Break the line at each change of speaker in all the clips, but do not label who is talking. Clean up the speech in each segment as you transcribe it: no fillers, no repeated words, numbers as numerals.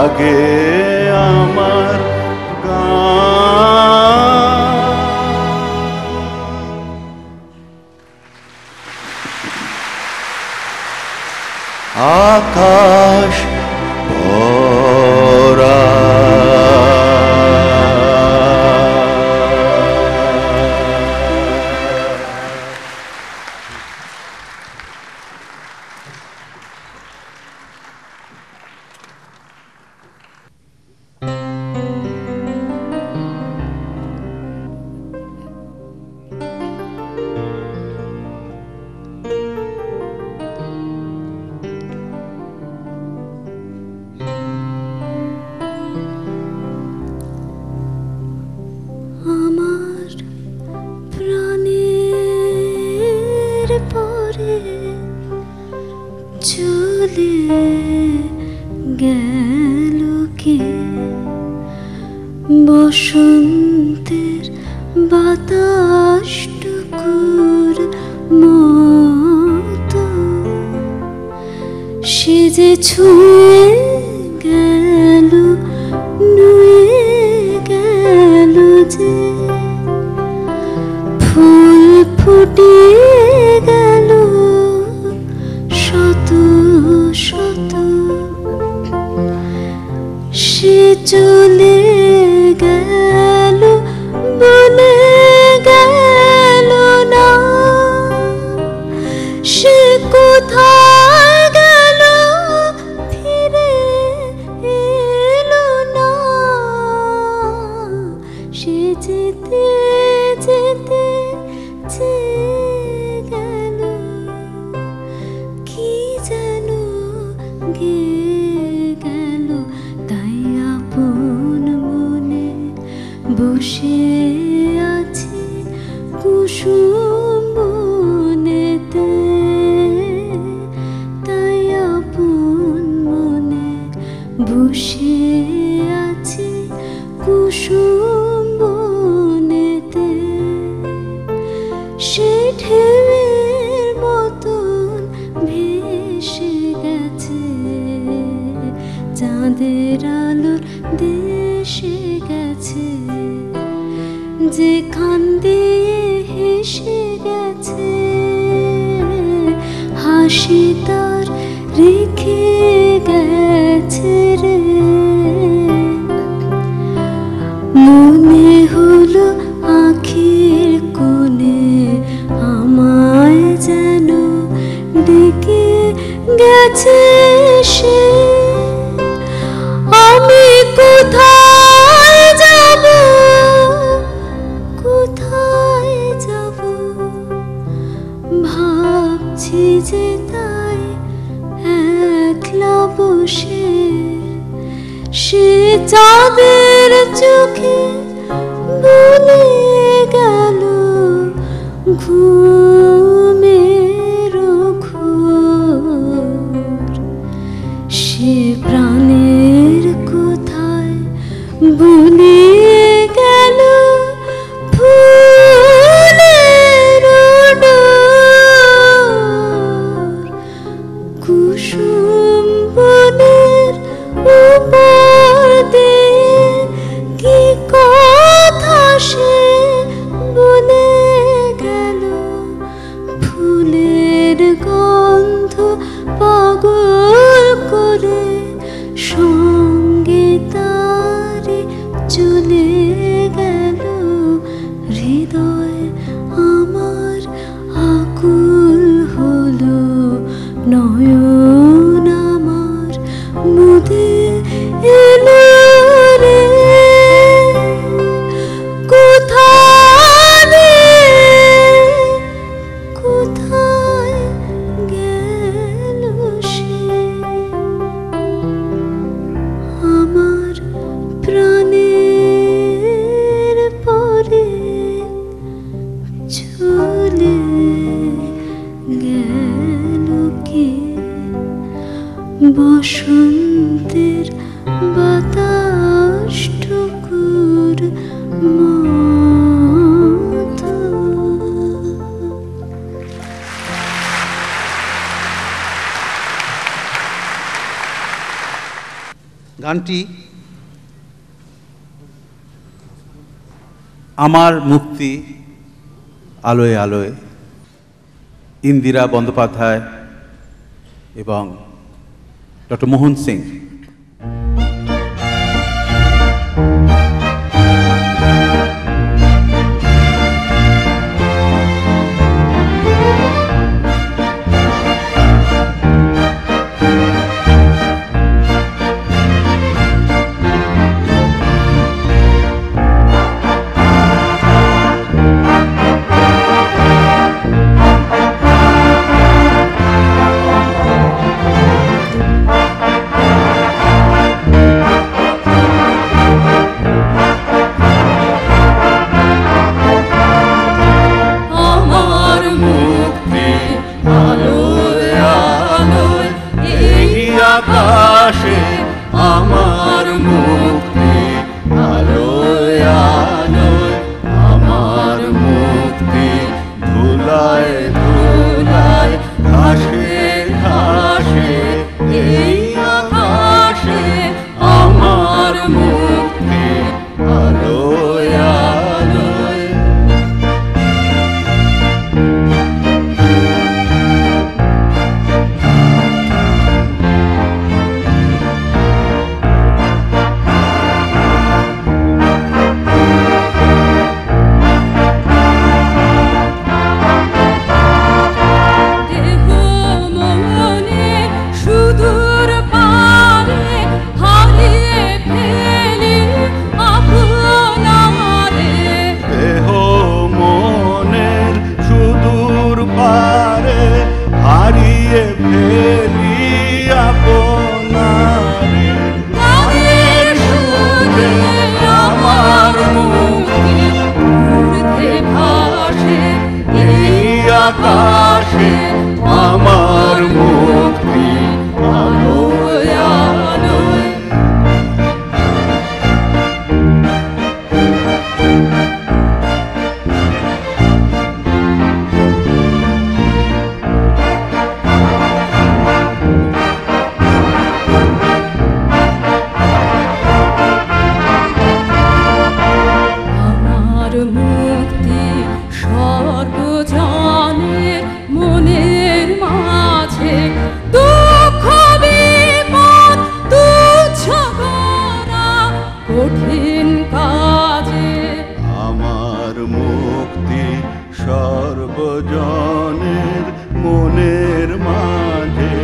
জাগে আমার আকাশ ভরা
বসন্তের বাতাসটুকুর মতো সে যে ছুঁয়ে গেল নুয়ে গেল যে ফুল ফুটিয়ে গেল শত শত সে চলে গেল বলে গেল না সে কোথায় গেল ফিরে এলো না সে যেতে যেতে চেয়ে গেল কি যেন গেয়ে গেল তাই আপন মনে বসে আছি কুসুম বনেতে তাই আপন মনে বসে আছি কুসুম বনেতে সে ঢেউয়ের মতন ভেসে গেছে চাঁদের আলোর দেশে গেছে যেখান দিয়ে হেসে গেছে হাসি তার রেখে গেছে রে মনে হলো আখির কোণে আমায় যেন ডেকে গেছে সে আমি কোথায় যাব কোথায় যাব ভাবছি যে তাই একলা বসে সে চাঁদের চোখে ভুলে গেল ঘুমের ঘোর সে প্রাণের কোথায় ভুলিয়ে গেল ফুলের ডোর কুসুম বনের উপর দিয়ে কি কথা সে বলে গেল ফুলের গন্ধ পাগল করে সঙ্গে তারে চলে গেল হৃদয় আমার আকুল হলো নয়ন আমার মুদে এলো রে কোথায় কোথায় গেল সে আমার প্রাণের পরে চলে গেল কে বসন্তের বাতাসটুকুর মতো
গানটি আমার মুক্তি আলোয় আলোয়, ইন্দিরা বন্দ্যোপাধ্যায় এবং ডক্টর মোহন সিং।
আমার মুক্তি আলোয় আলোয়, আমার মুক্তি ধুলায় ধুলায়, ঘাসে ঘাসে এই আকাশে, আমার মুক্তি আলোয় আলোয়। আকাশে আমার মুক্তি আলোয় আলোয়।
আমার মুক্তি সর্বজনের মনের মাঝে, দুঃখ বিপদ তুচ্ছ করা কঠিন কাজে।
আমার মুক্তি সর্বজনের মনের মাঝে,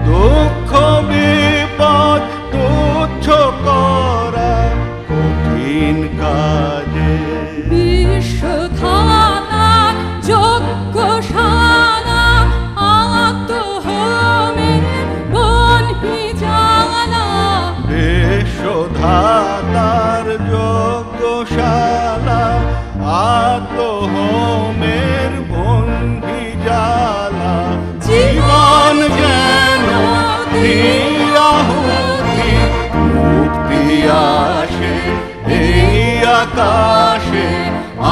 দুঃখ বিপদ তুচ্ছ করা কঠিন কাজে।
বিশ্বধাতা যজ্ঞশালা আত্মহোমের বন্হি জ্বালা,
বিশ্বধাতার যজ্ঞশালা আত্মহোমের বন্দি জ্বালা। জীবন যেন আহুতি, মুক্তি আসে এই আকাশে,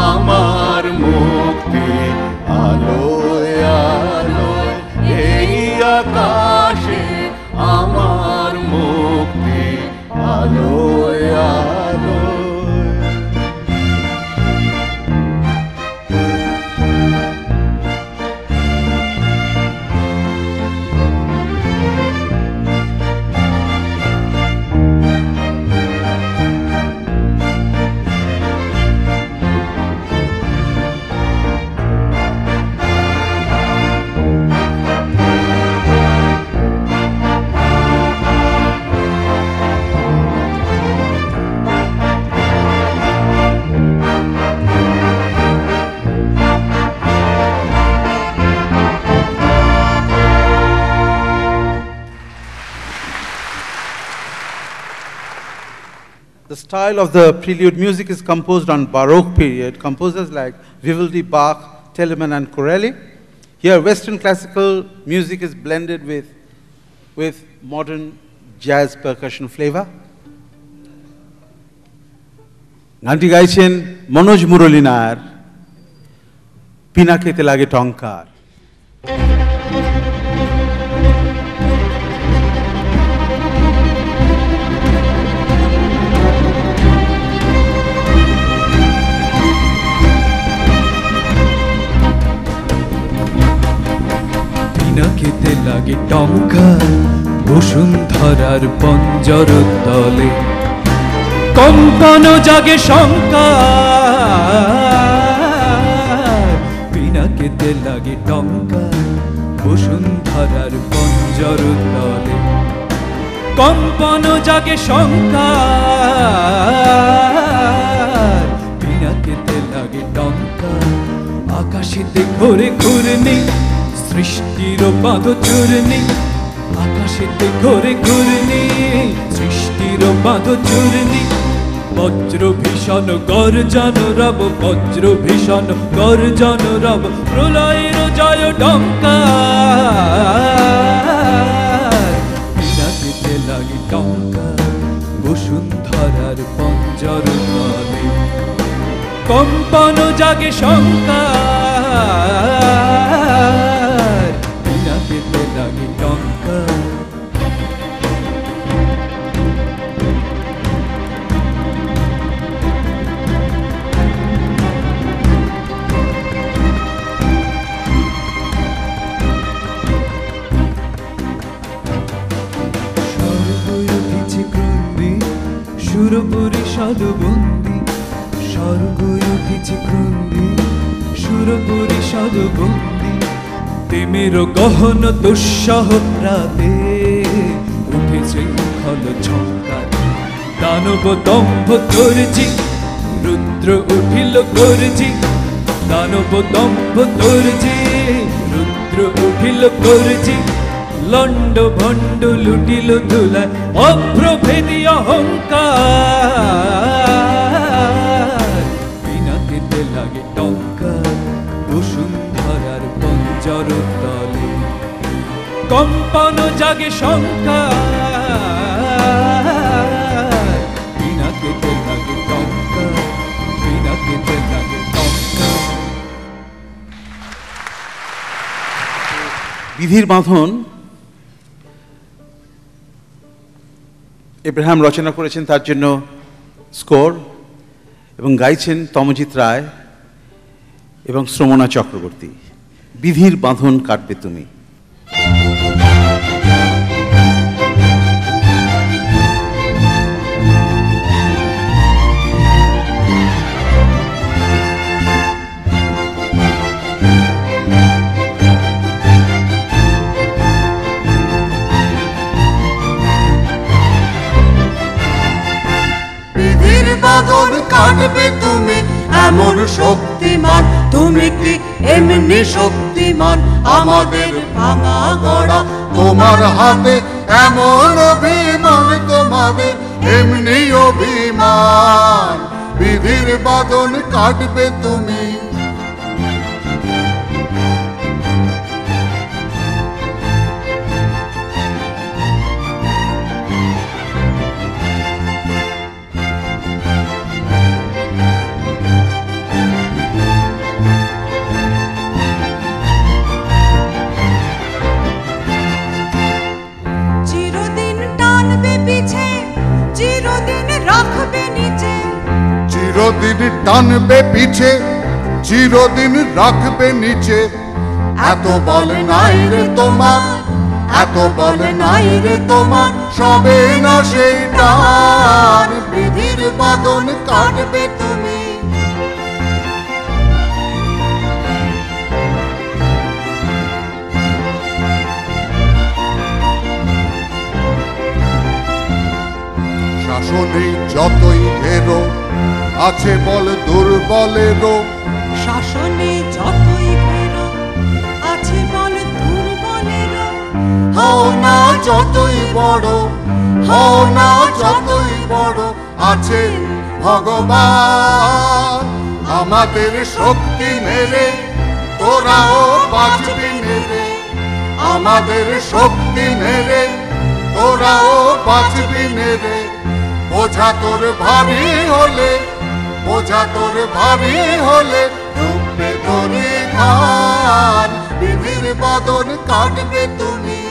আমার মুক্তি আলোয় আলোয়, এই আকাশে আমার মুক্তি আলোয় আলোয়।
The style of the prelude music is composed on Baroque period, composers like Vivaldi, Bach, Telemann, and Corelli. Here, Western classical music is blended with modern jazz percussion flavor. গানটি গাইছেন মনোজ মুরলী নায়ার, পিনাকেতে লাগে টঙ্কার।
পিনাকিতে লাগে টঙ্কার বসুন্ধরার পঞ্জর তলে কম্পন জাগে শঙ্কার পিনাকিতে লাগে টঙ্কার বসুন্ধরার পঞ্জর তলে কম্পন জাগে শঙ্কার পিনাকিতে লাগে টঙ্কার আকাশেতে ঘোরে ঘূর্ণি সৃষ্টির বাঁধ চূর্ণি আকাশেতে ঘোরে ঘূর্ণি সৃষ্টির বাঁধ চূর্ণি বজ্র ভীষণ গর্জন রব বজ্র ভীষণ গর্জন রব প্রলয়ের জয় ডঙ্কার পিনাকিতে লাগে টঙ্কার বসুন্ধরার পঞ্জর তলে কম্পন জাগে শঙ্কার পিনাকিতে লাগে টঙ্কার সুরপুরি সাধুবন্দি স্বর্গ উঠেছে ক্রন্দি সুরপুরি সাধুবন্দি প্রেমের গহন দুঃসহ রাতে উঠেছে খল ঝঙ্কার দানব দম্ভ তর্জি রুদ্র উঠিল গর্জি দানব দম্ভ তর্জি রুদ্র উঠিল গর্জি লন্ড ভণ্ড লুটিল ধুলায় অভ্রভেদী অহংকার পিনাকিতে লাগে টঙ্কার বসুন্ধরার পঞ্জর তলে কম্পন জাগে শঙ্কার পিনাকিতে লাগে টঙ্কার পিনাকিতে লাগে টঙ্কার।
বিধির বাঁধন ইব্রাহিম রচনা করেছেন, তার জন্য স্কোর এবং গাইছেন তমজিৎ রায় এবং শ্রমণা চক্রবর্তী। বিধির বাঁধন কাটবে তুমি।
বাঁধন কাটবে তুমি এমন শক্তিমান, তুমি কি এমনি শক্তিমান? আমাদের ভাঙা গড়া তোমার হাতে এমন অভিমান, তোমাদের এমনি অভিমান। বিধির বাঁধন কাটবে তুমি। চিরদিন টানবে পিছে, চিরদিন রাখবে নিচে। এত বল নাই রে তোমার, এত বল নাই রে তোমার, সবে না সেই টান। বিধির বাঁধন কাটবে তুমি। শাসনে যতই ঘেরো আছে বল দুর্বলেরও,
শাসনে যতই ঘেরো আছে বল দুর্বলেরও।
হও না যতই বড়, হও না যতই বড়, আছে ভগবান। আমাদের শক্তি মেরে তোরাও বাঁচবি মেরে, আমাদের শক্তি মেরে তোরাও বাঁচবি মেরে। বোঝা তোর ভারী হলে, বোঝা তোর ভারী হলে ডুববে তোরে খান। বিধির বাঁধন কাটবে তুমি।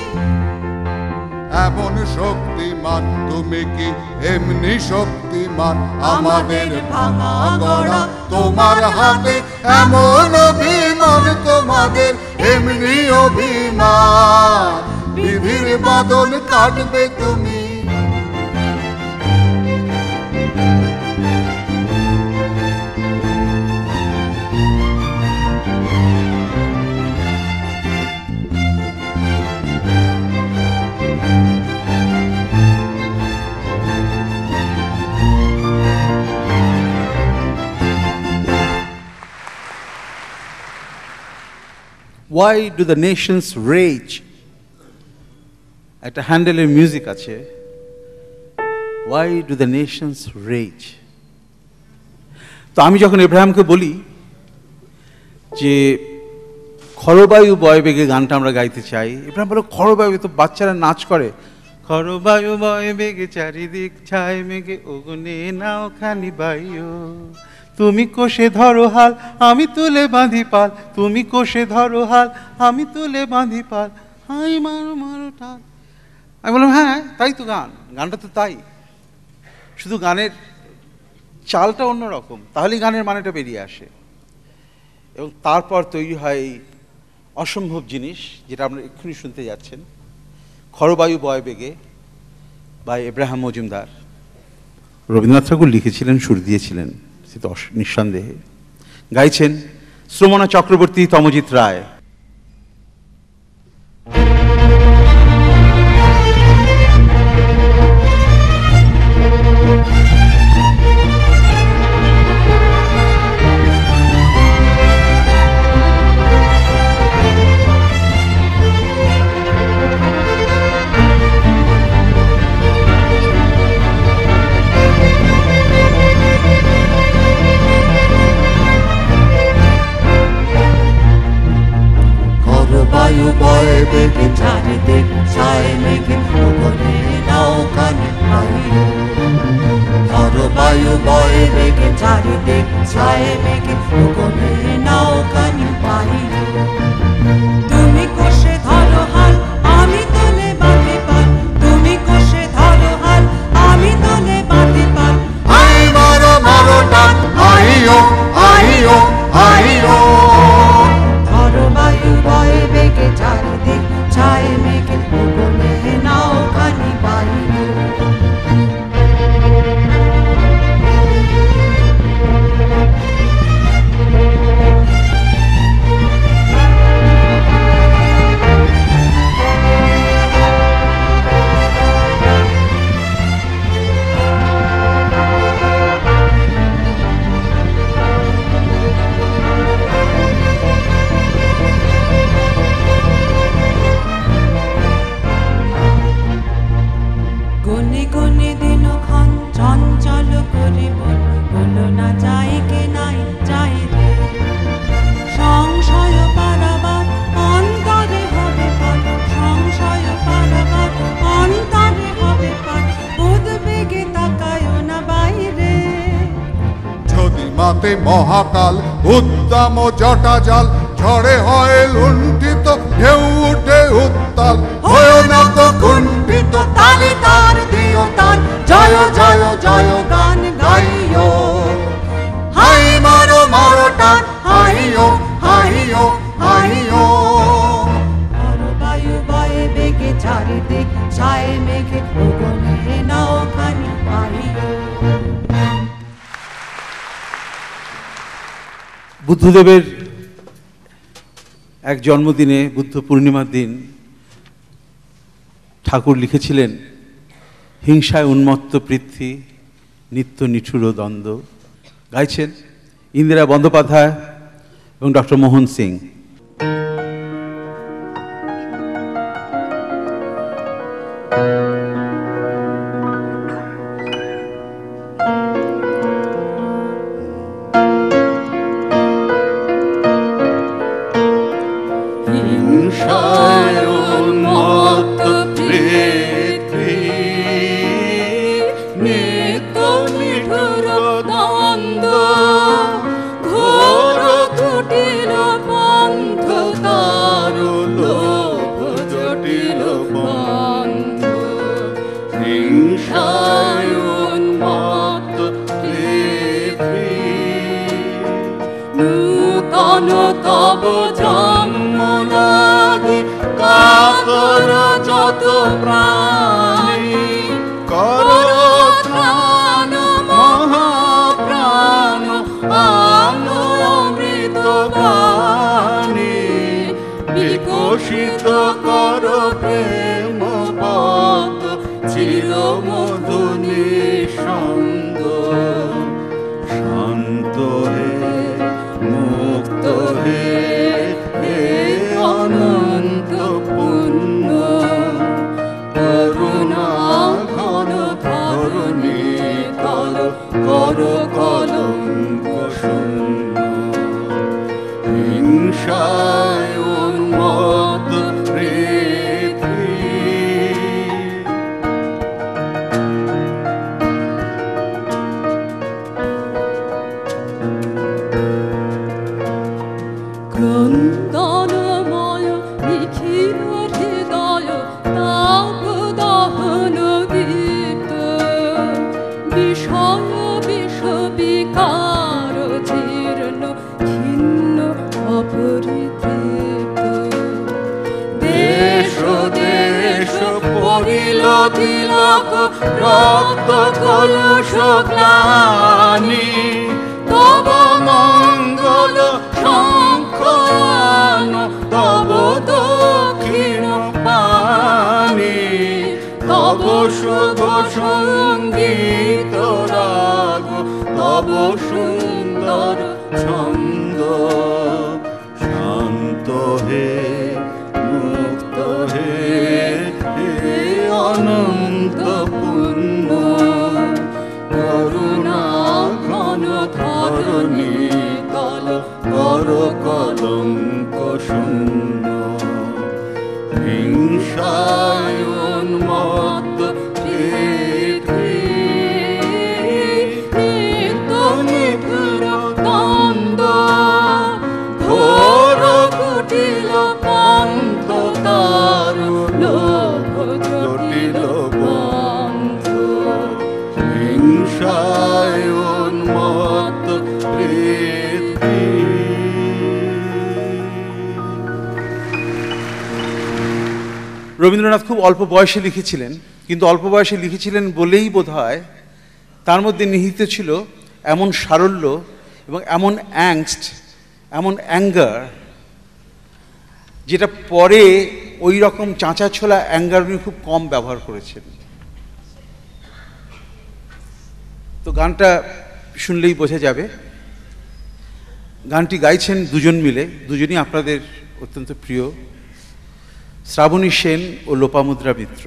এমন শক্তিমান, তুমি কি এমনি শক্তিমান? আমাদের ভাঙা গড়া তোমার হাতে এমন অভিমান, তোমাদের এমনি অভিমান, বিধির বাঁধন কাটবে তুমি।
Why do the nations rage? একটা হ্যান্ডেলের মিউজিক আছে, Why do the nations rage? তো আমি যখন ইব্রাহিমকে বলি যে খরবায়ু বয় বেগে গানটা আমরা গাইতে চাই, ইব্রাহিম বলো খরবায়ু তো বাচ্চারা নাচ করে, খরবায়ু বয় বেগে চারিদিক ছায় মেঘে ওগুনে নাও খানি বাইও, তুমি কোষে ধরো হাল আমি তুলে বাঁধি পাল, তুমি কোষে ধরো হাল আমি তুলে বাঁধি পাল, হাই মারো মারো টাল। আমি বললাম হ্যাঁ তাই তো গান, গানটা তো তাই, শুধু গানের চালটা অন্যরকম, তাহলেই গানের মানেটা বেরিয়ে আসে। এবং তারপর তৈরি হয় এই অসম্ভব জিনিস যেটা আপনারা এক্ষুনি শুনতে যাচ্ছেন, খরবায়ু বয় বেগে বাই ইব্রাহিম মজুমদার। রবীন্দ্রনাথ ঠাকুর লিখেছিলেন, সুর দিয়েছিলেন, সে তো নিঃসন্দেহে। গাইছেন শ্রমণা চক্রবর্তী, তমজিৎ রায়।
বায়ু বয় বেগে চারিদিক ছায় মেঘে ওগনে নাও খানি বাইও, খরবায়ু বয় বেগে চারিদিক ছায় মেঘে ওগনে নাও খানি বাইও,
তুমি কোষে ধরো হাল আমি তোলে বাঁধি পাল, তুমি কোষে ধরো হাল আমি তোলে বাঁধি পাল,
হাই মারো মারো টান আইও আইও আইও,
খরবায়ু বয় বেগে চারিদিক ছায় মেঘে ওগনে নাও খানি বাইও। গনে গনে দিন ক্ষণ চঞ্চল করিব, বলো না যাই কে নাই যাই রে, সংশয় পারাবার অন্তরে হবে পার, সংশয় পারাবার অন্তরে হবে পার, উদ্বেগে তাকায়ও না বাইরে,
যদি মাতে মহাকাল উদ্দাম জটা জাল, ঝড়ে হয় লুণ্ঠিত ঢেউ উঠে উত্তাল, হয় না তো কুণ্ঠিত তালে তার দিও তান, জয় জয় জয় গান গাইও, হাই মারো মারো টান হাইও হাইও হাইও,
খরবায়ু বয়ে বেগে চারিদিক ছায় মেঘে ওগনে নাও খানি বাইও।
বুদ্ধদেবের এক জন্মদিনে, বুদ্ধ পূর্ণিমার দিন, ঠাকুর লিখেছিলেন, হিংসায় উন্মত্ত পৃথ্বী নিত্য নিঠুর দ্বন্দ্ব। গাইছেন ইন্দিরা বন্দ্যোপাধ্যায় এবং ডক্টর মোহন সিং।
নূতন তব জন্ম
করো যত প্রাণী, করো ত্রাণ মহাপ্রাণ, আলো অমৃত বাণী, বিকশিত করো প্রেম পথ, চির মধু নিঃসঙ্গ, শান্ত হে মুক্ত হে, হে অনন্ত পুণ্য, করুণা ঘন ধরণী তল, করো কলঙ্ক শূন্য, হিংসায় উন্মত্ত পৃথিবী।
ক্রন্দনময় নিখিল হৃদয় তাপ দহন দীপ্ত, বিষয় বিষ বিকার জীর্ণ ছিন্ন অপরিতৃপ্ত,
দেশ দেশ পড়িল তিলক রক্ত কলুষ গ্লানি, তব মঙ্গল শঙ্খয়ান, তব দক্ষিণ পানি, তব শুভ সঙ্গীত রাগ, তব সুন্দর ছন্দ, শান্ত হে মুক্ত হে, হে অনন্ত পুণ্য, করুণা ঘন ধরণী তল, করো কলঙ্ক শূন্য, হিংসায় উন্মত্ত পৃথিবী, নিত্য নিপুর দ্বন্দ্ব, ঘোর কুটিল পন্থ তারু, লোভ জটিল বন্ধ, হিংসায় উন্মত্ত পৃথিবী।
রবীন্দ্রনাথ খুব অল্প বয়সে লিখেছিলেন, কিন্তু অল্প বয়সে লিখেছিলেন বলেই বোধহয় তার মধ্যে নিহিত ছিল এমন সারল্য এবং এমন অ্যাংস্ট, এমন অ্যাঙ্গার, যেটা পরে ওই রকম চাঁচা ছোলা অ্যাঙ্গার উনি খুব কম ব্যবহার করেছেন। তো গানটা শুনলেই বোঝা যাবে। গানটি গাইছেন দুজন মিলে, দুজনই আপনাদের অত্যন্ত প্রিয়, শ্রাবণী সেন ও লোপামুদ্রা মিত্র।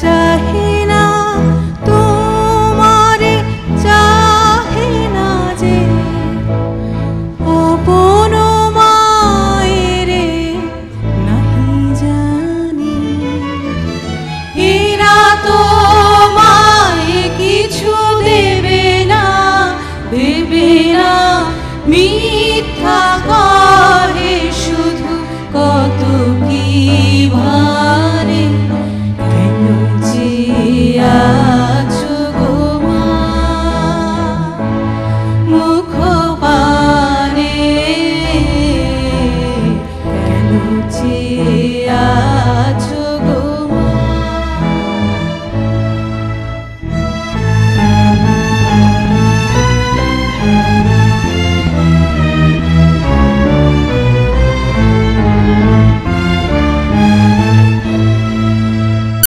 চাহে